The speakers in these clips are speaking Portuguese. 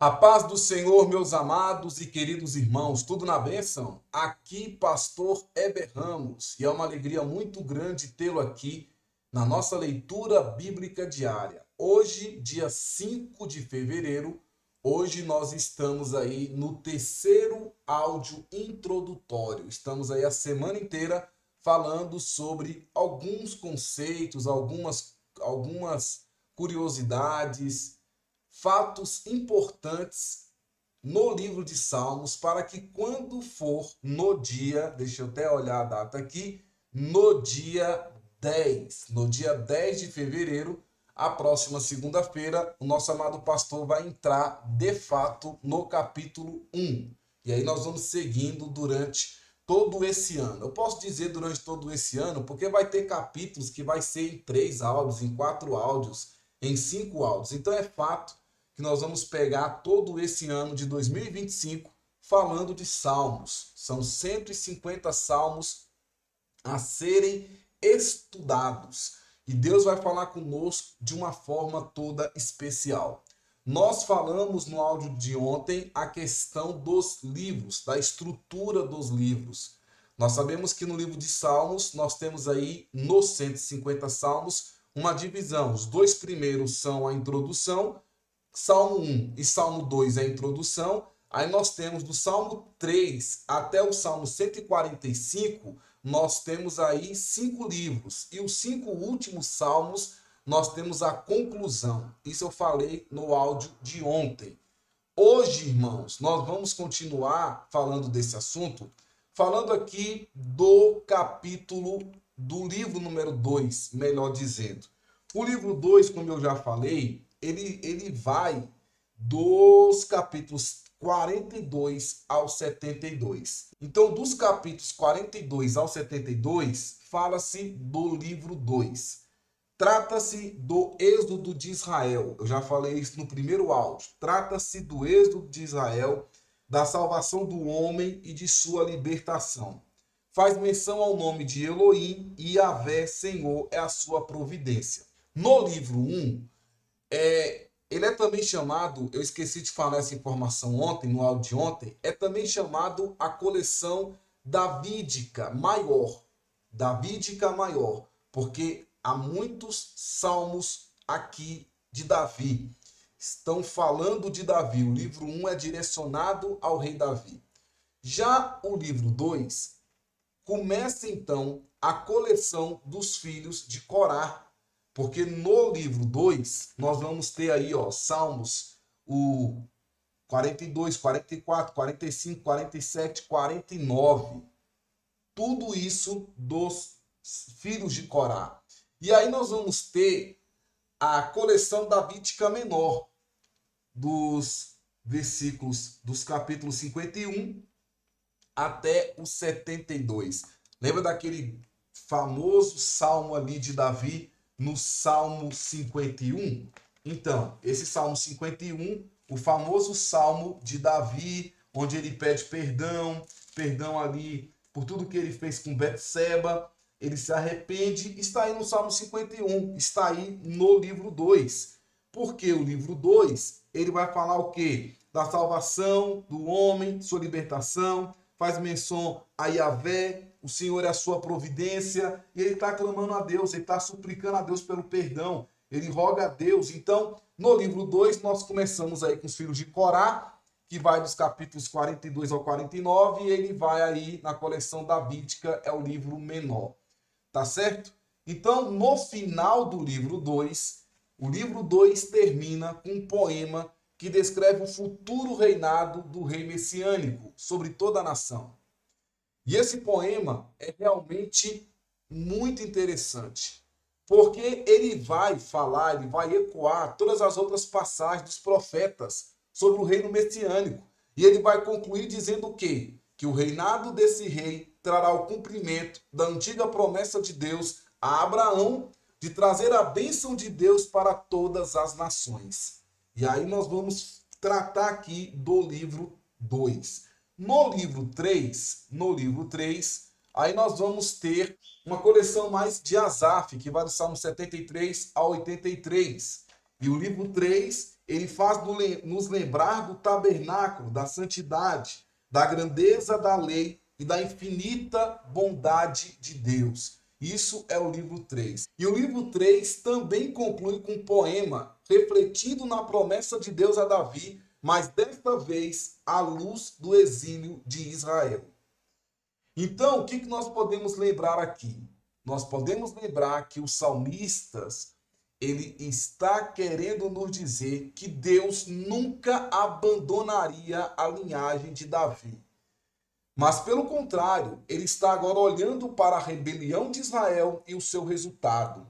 A paz do Senhor, meus amados e queridos irmãos, tudo na bênção? Aqui, pastor Heber Ramos, e é uma alegria muito grande tê-lo aqui na nossa leitura bíblica diária. Hoje, dia 5 de fevereiro, hoje nós estamos aí no terceiro áudio introdutório. Estamos aí a semana inteira falando sobre alguns conceitos, algumas curiosidades, fatos importantes no livro de Salmos, para que quando for no dia, deixa eu até olhar a data aqui, no dia 10 de fevereiro, a próxima segunda-feira, o nosso amado pastor vai entrar de fato no capítulo 1. E aí nós vamos seguindo durante todo esse ano. Eu posso dizer durante todo esse ano, porque vai ter capítulos que vai ser em 3 áudios, em 4 áudios, em 5 áudios. Então é fato que nós vamos pegar todo esse ano de 2025 falando de salmos. São 150 salmos a serem estudados. E Deus vai falar conosco de uma forma toda especial. Nós falamos no áudio de ontem a questão dos livros, da estrutura dos livros. Nós sabemos que no livro de Salmos, nós temos aí, nos 150 salmos, uma divisão. Os 2 primeiros são a introdução, Salmo 1 e Salmo 2 é a introdução. Aí nós temos do Salmo 3 até o Salmo 145, nós temos aí 5 livros. E os 5 últimos salmos, nós temos a conclusão. Isso eu falei no áudio de ontem. Hoje, irmãos, nós vamos continuar falando desse assunto, falando aqui do capítulo do livro número 2, melhor dizendo. O livro 2, como eu já falei, ele vai dos capítulos 42 ao 72. Então, dos capítulos 42 ao 72, fala-se do livro 2. Trata-se do êxodo de Israel. Eu já falei isso no primeiro áudio. Trata-se do êxodo de Israel, da salvação do homem e de sua libertação. Faz menção ao nome de Elohim e Yahvé, Senhor, é a sua providência. No livro 1, ele é também chamado, eu esqueci de falar essa informação ontem, no áudio de ontem, é também chamado a coleção davídica maior. Davídica maior, porque há muitos salmos aqui de Davi. Estão falando de Davi. O livro 1 é direcionado ao rei Davi. Já o livro 2 começa então a coleção dos filhos de Corá. Porque no livro 2, nós vamos ter aí, Salmos, o 42, 44, 45, 47, 49. Tudo isso dos filhos de Corá. E aí nós vamos ter a coleção davídica menor, dos versículos dos capítulos 51 até o 72. Lembra daquele famoso salmo ali de Davi, no Salmo 51? Então, esse Salmo 51, o famoso Salmo de Davi, onde ele pede perdão ali por tudo que ele fez com Betseba, ele se arrepende, está aí no Salmo 51, está aí no livro 2. Porque o livro 2, ele vai falar o quê? Da salvação do homem, sua libertação, faz menção a Yahvé, o Senhor é a sua providência, e ele está clamando a Deus, ele está suplicando a Deus pelo perdão, ele roga a Deus. Então, no livro 2, nós começamos aí com os filhos de Corá, que vai dos capítulos 42 ao 49, e ele vai aí na coleção davídica, é o livro menor. Tá certo? Então, no final do livro 2, o livro 2 termina com um poema que descreve o futuro reinado do rei messiânico sobre toda a nação. E esse poema é realmente muito interessante, porque ele vai falar, ele vai ecoar todas as outras passagens dos profetas sobre o reino messiânico. E ele vai concluir dizendo o quê? Que o reinado desse rei trará o cumprimento da antiga promessa de Deus a Abraão de trazer a bênção de Deus para todas as nações. E aí nós vamos tratar aqui do livro 2. No livro 3, aí nós vamos ter uma coleção mais de Asaf, que vai do Salmo 73 a 83. E o livro 3, ele faz nos lembrar do tabernáculo, da santidade, da grandeza da lei e da infinita bondade de Deus. Isso é o livro 3. E o livro 3 também conclui com um poema refletindo na promessa de Deus a Davi, mas desta vez à luz do exílio de Israel. Então, o que nós podemos lembrar aqui? Nós podemos lembrar que os salmistas, ele está querendo nos dizer que Deus nunca abandonaria a linhagem de Davi. Mas, pelo contrário, ele está agora olhando para a rebelião de Israel e o seu resultado.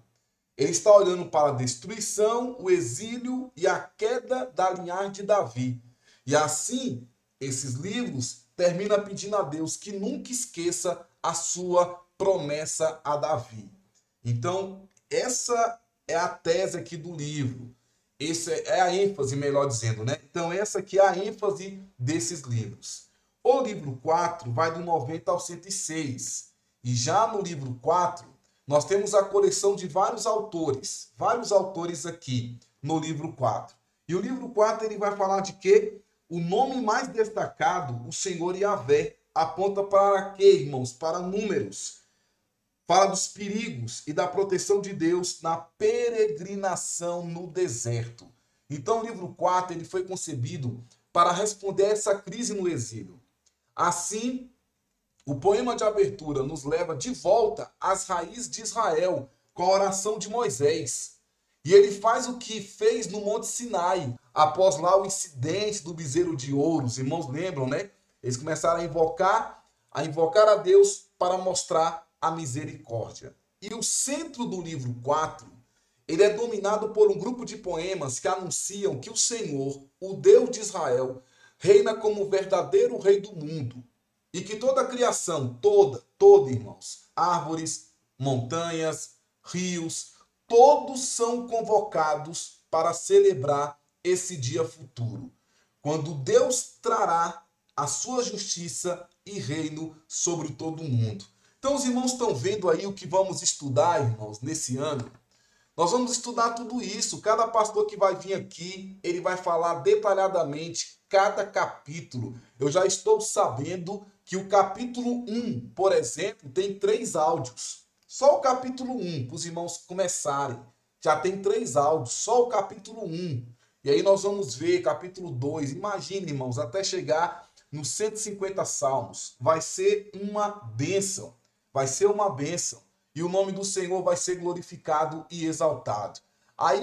Ele está olhando para a destruição, o exílio e a queda da linhagem de Davi. E assim, esses livros terminam pedindo a Deus que nunca esqueça a sua promessa a Davi. Então, essa é a tese aqui do livro. Essa é a ênfase, melhor dizendo, né? Então, essa aqui é a ênfase desses livros. O livro 4 vai do 90 ao 106. E já no livro 4, nós temos a coleção de vários autores aqui no livro 4. E o livro 4 ele vai falar de quê? O nome mais destacado, o Senhor Yahvé, aponta para quê, irmãos? Para números. Fala dos perigos e da proteção de Deus na peregrinação no deserto. Então o livro 4 ele foi concebido para responder a essa crise no exílio. Assim, o poema de abertura nos leva de volta às raízes de Israel, com a oração de Moisés. E ele faz o que fez no Monte Sinai, após lá o incidente do bezerro de ouro. Os irmãos lembram, né? Eles começaram a invocar a Deus para mostrar a misericórdia. E o centro do livro 4, ele é dominado por um grupo de poemas que anunciam que o Senhor, o Deus de Israel, reina como o verdadeiro rei do mundo. E que toda a criação, toda, irmãos, árvores, montanhas, rios, todos são convocados para celebrar esse dia futuro, quando Deus trará a sua justiça e reino sobre todo o mundo. Então os irmãos estão vendo aí o que vamos estudar, irmãos, nesse ano. Nós vamos estudar tudo isso. Cada pastor que vai vir aqui, ele vai falar detalhadamente cada capítulo. Eu já estou sabendo que o capítulo 1, por exemplo, tem 3 áudios. Só o capítulo 1, para os irmãos começarem. Já tem 3 áudios, só o capítulo 1. E aí nós vamos ver capítulo 2. Imagine, irmãos, até chegar nos 150 salmos. Vai ser uma bênção. Vai ser uma bênção. E o nome do Senhor vai ser glorificado e exaltado. Aí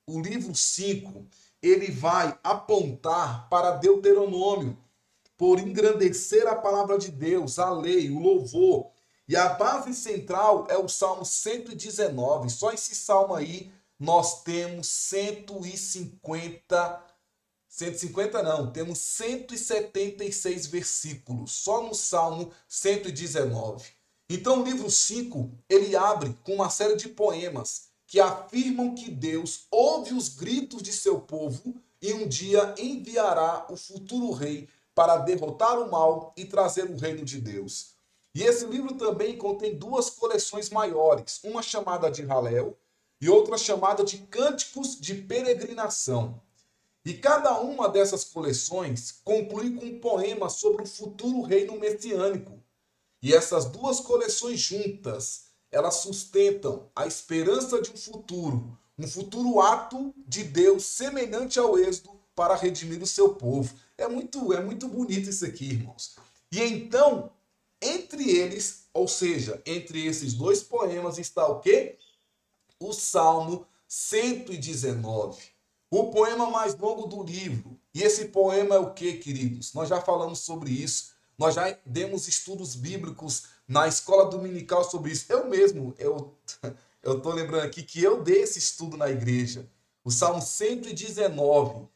o livro 5, ele vai apontar para Deuteronômio, por engrandecer a palavra de Deus, a lei, o louvor. E a base central é o Salmo 119. Só esse salmo aí nós temos 176 versículos, só no Salmo 119. Então o livro 5, ele abre com uma série de poemas que afirmam que Deus ouve os gritos de seu povo e um dia enviará o futuro rei para derrotar o mal e trazer o reino de Deus. E esse livro também contém 2 coleções maiores, uma chamada de Halel e outra chamada de Cânticos de Peregrinação. E cada uma dessas coleções conclui com um poema sobre o futuro reino messiânico. E essas 2 coleções juntas, elas sustentam a esperança de um futuro ato de Deus semelhante ao êxodo para redimir o seu povo. É muito bonito isso aqui, irmãos. E então, entre eles, ou seja, entre esses 2 poemas está o quê? O Salmo 119. O poema mais longo do livro. E esse poema é o quê, queridos? Nós já falamos sobre isso. Nós já demos estudos bíblicos na escola dominical sobre isso. Eu estou lembrando aqui que eu dei esse estudo na igreja. O Salmo 119.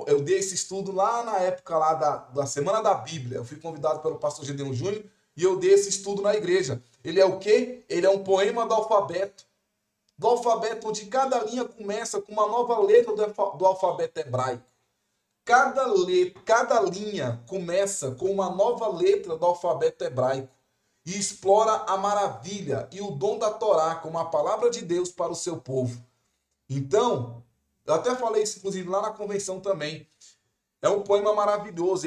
Eu dei esse estudo lá na época lá da Semana da Bíblia. Eu fui convidado pelo pastor Gedeon Júnior e eu dei esse estudo na igreja. Ele é o quê? Ele é um poema do alfabeto. Do alfabeto onde cada linha começa com uma nova letra do alfabeto hebraico. Cada linha começa com uma nova letra do alfabeto hebraico e explora a maravilha e o dom da Torá como a palavra de Deus para o seu povo. Então, Eu até falei isso, inclusive, lá na convenção também. É um poema maravilhoso.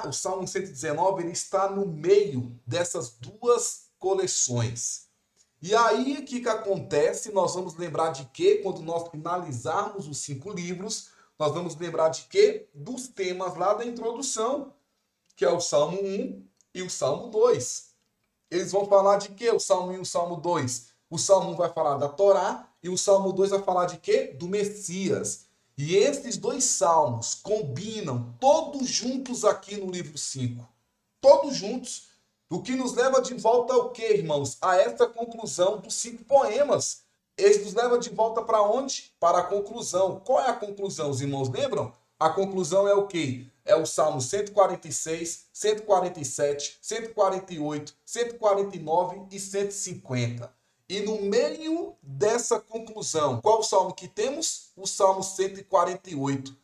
O Salmo 119, ele está no meio dessas duas coleções. E aí, o que acontece? Nós vamos lembrar de quê? Quando nós finalizarmos os 5 livros, nós vamos lembrar de quê? Dos temas lá da introdução, que é o Salmo 1 e o Salmo 2. Eles vão falar de quê? O Salmo 1 e o Salmo 2. O Salmo 1 vai falar da Torá e o Salmo 2 vai falar de quê? Do Messias. E esses dois salmos combinam todos juntos aqui no livro 5. Todos juntos. O que nos leva de volta ao quê, irmãos? A essa conclusão dos 5 poemas. Eles nos levam de volta para onde? Para a conclusão. Qual é a conclusão, os irmãos lembram? A conclusão é o quê? É o Salmo 146, 147, 148, 149 e 150. E no meio dessa conclusão, qual o salmo que temos? O Salmo 148,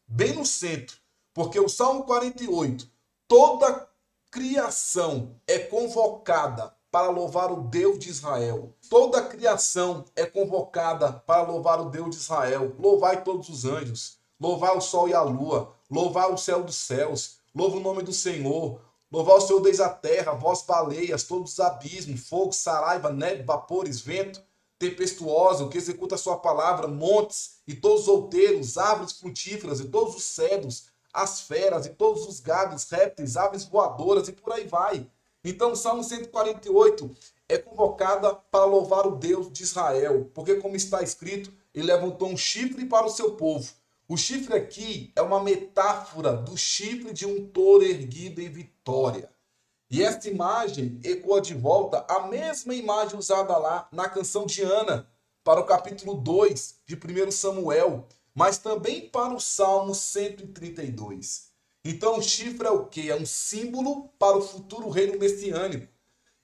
bem no centro. Porque o Salmo 48, toda criação é convocada para louvar o Deus de Israel. Toda criação é convocada para louvar o Deus de Israel. Louvai todos os anjos, louvar o sol e a lua, louvar o céu dos céus, louva o nome do Senhor, louvar o Senhor desde a terra, vós baleias, todos os abismos, fogo, saraiva, neve, vapores, vento tempestuoso, que executa a sua palavra, montes e todos os outeiros, árvores frutíferas e todos os cedros, as feras e todos os gados, répteis, aves voadoras e por aí vai. Então o Salmo 148 é convocada para louvar o Deus de Israel, porque como está escrito, ele levantou um chifre para o seu povo. O chifre aqui é uma metáfora do chifre de um touro erguido em vitória. E esta imagem ecoa de volta a mesma imagem usada lá na canção de Ana, para o capítulo 2 de 1 Samuel, mas também para o Salmo 132. Então o chifre é o quê? É um símbolo para o futuro reino messiânico.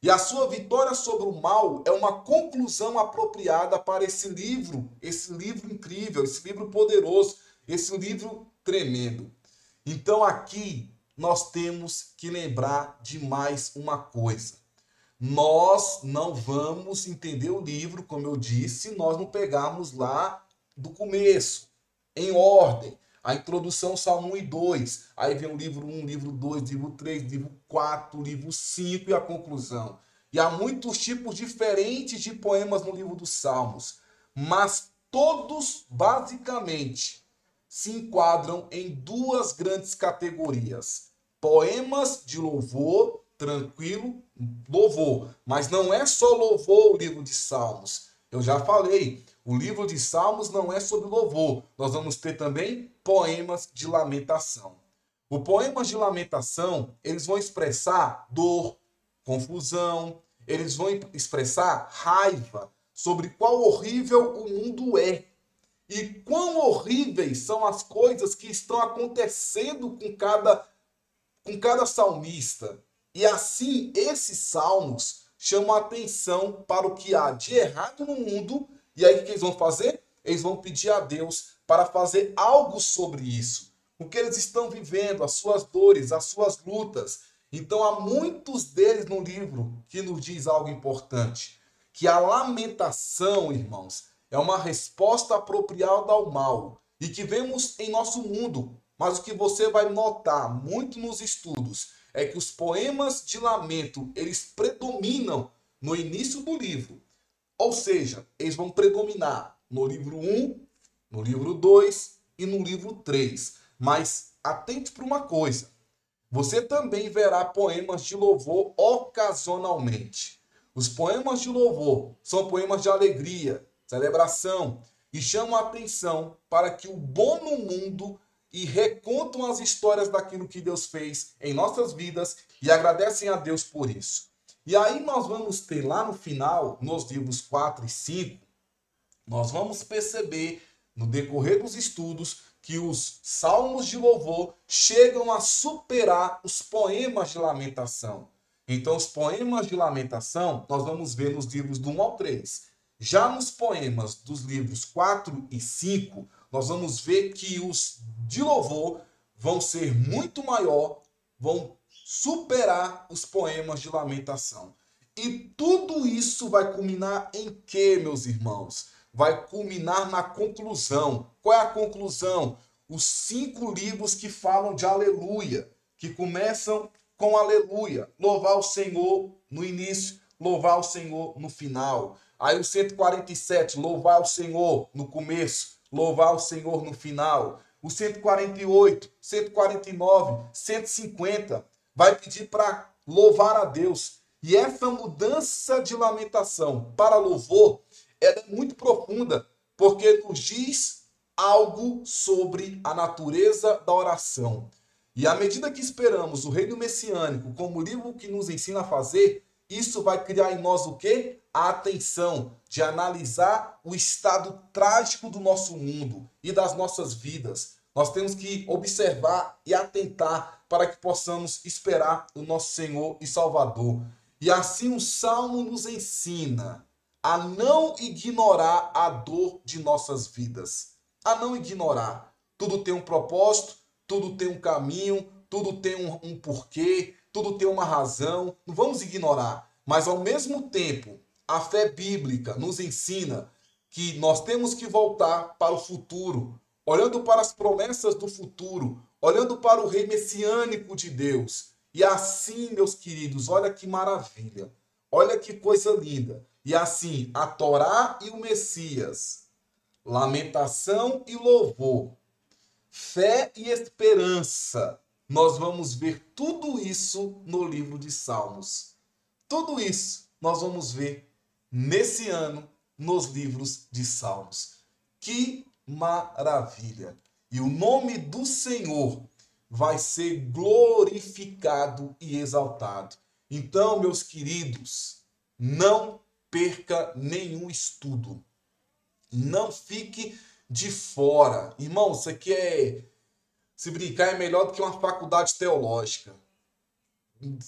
E a sua vitória sobre o mal é uma conclusão apropriada para esse livro incrível, esse livro poderoso, esse livro tremendo. Então aqui nós temos que lembrar de mais uma coisa. Nós não vamos entender o livro, como eu disse, se nós não pegarmos lá do começo, em ordem. A introdução, Salmo 1 e 2. Aí vem o livro 1, livro 2, livro 3, livro 4, livro 5 e a conclusão. E há muitos tipos diferentes de poemas no livro dos Salmos. Mas todos, basicamente, se enquadram em duas grandes categorias. Poemas de louvor, tranquilo, louvor. Mas não é só louvor o livro de Salmos. Eu já falei, o livro de Salmos não é sobre louvor. Nós vamos ter também poemas de lamentação. Os poemas de lamentação, eles vão expressar dor, confusão, eles vão expressar raiva sobre qual horrível o mundo é. E quão horríveis são as coisas que estão acontecendo com cada salmista. E assim, esses salmos chamam a atenção para o que há de errado no mundo. E aí, o que eles vão fazer? Eles vão pedir a Deus para fazer algo sobre isso. O que eles estão vivendo, as suas dores, as suas lutas. Então, há muitos deles no livro que nos diz algo importante. Que a lamentação, irmãos, é uma resposta apropriada ao mal. E que vemos em nosso mundo. Mas o que você vai notar muito nos estudos é que os poemas de lamento, eles predominam no início do livro. Ou seja, eles vão predominar no livro 1, no livro 2 e no livro 3. Mas atente para uma coisa. Você também verá poemas de louvor ocasionalmente. Os poemas de louvor são poemas de alegria, celebração e chamam a atenção para que o bom no mundo e recontam as histórias daquilo que Deus fez em nossas vidas e agradecem a Deus por isso. E aí nós vamos ter lá no final, nos livros 4 e 5, nós vamos perceber no decorrer dos estudos que os salmos de louvor chegam a superar os poemas de lamentação. Então os poemas de lamentação nós vamos ver nos livros do 1 ao 3. Já nos poemas dos livros 4 e 5, nós vamos ver que os de louvor vão ser muito maior, vão superar os poemas de lamentação. E tudo isso vai culminar em quê, meus irmãos? vai culminar na conclusão. Qual é a conclusão? Os 5 livros que falam de aleluia, que começam com aleluia. Louvar o Senhor no início, louvar o Senhor no final. Aí o 147, louvar o Senhor no começo, louvar o Senhor no final. O 148, 149, 150 vai pedir para louvar a Deus. E essa mudança de lamentação para louvor, ela é muito profunda, porque nos diz algo sobre a natureza da oração. E à medida que esperamos o reino messiânico como livro que nos ensina a fazer, isso vai criar em nós o quê? A atenção de analisar o estado trágico do nosso mundo e das nossas vidas. Nós temos que observar e atentar para que possamos esperar o nosso Senhor e Salvador. E assim o Salmo nos ensina a não ignorar a dor de nossas vidas. A não ignorar. Tudo tem um propósito, tudo tem um caminho, tudo tem um porquê, tudo tem uma razão. Não vamos ignorar. Mas ao mesmo tempo, a fé bíblica nos ensina que nós temos que voltar para o futuro, olhando para as promessas do futuro, olhando para o rei messiânico de Deus. E assim, meus queridos, olha que maravilha, olha que coisa linda. E assim, a Torá e o Messias, lamentação e louvor, fé e esperança, nós vamos ver tudo isso no livro de Salmos. Tudo isso nós vamos ver nesse ano nos livros de Salmos. Que maravilha! E o nome do Senhor vai ser glorificado e exaltado. Então, meus queridos, não perca nenhum estudo. Não fique de fora. Irmão, isso aqui se brincar, é melhor do que uma faculdade teológica.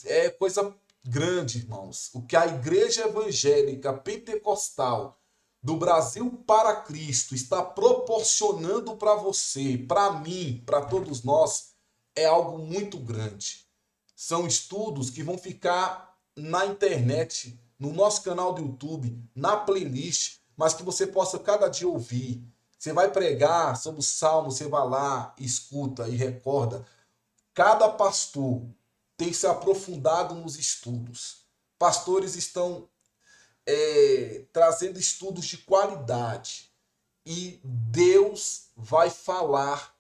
É coisa grande, irmãos. O que a Igreja Evangélica Pentecostal do Brasil para Cristo está proporcionando para você, para mim, para todos nós, é algo muito grande. São estudos que vão ficar na internet, no nosso canal do YouTube, na playlist, mas que você possa cada dia ouvir. Você vai pregar sobre o Salmo, você vai lá, escuta e recorda. Cada pastor tem se aprofundado nos estudos. Pastores estão trazendo estudos de qualidade. E Deus vai falar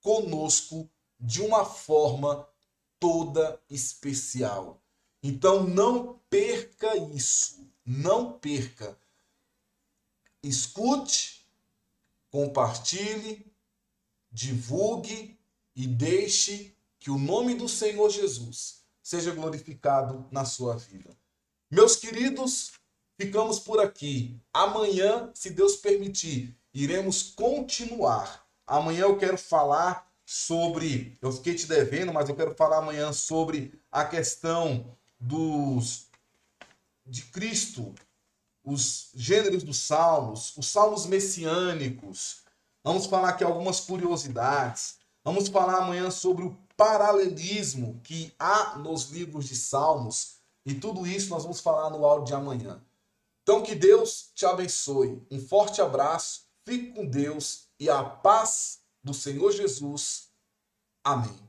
conosco de uma forma toda especial. Então não perca isso. Não perca. Escute, compartilhe, divulgue e deixe que o nome do Senhor Jesus seja glorificado na sua vida. Meus queridos, ficamos por aqui. Amanhã, se Deus permitir, iremos continuar. Amanhã eu quero falar sobre, eu fiquei te devendo, mas eu quero falar amanhã sobre a questão de Cristo, os gêneros dos salmos, os salmos messiânicos. Vamos falar aqui algumas curiosidades. Vamos falar amanhã sobre o paralelismo que há nos livros de salmos. E tudo isso nós vamos falar no áudio de amanhã. Então que Deus te abençoe. Um forte abraço, fique com Deus e a paz do Senhor Jesus. Amém.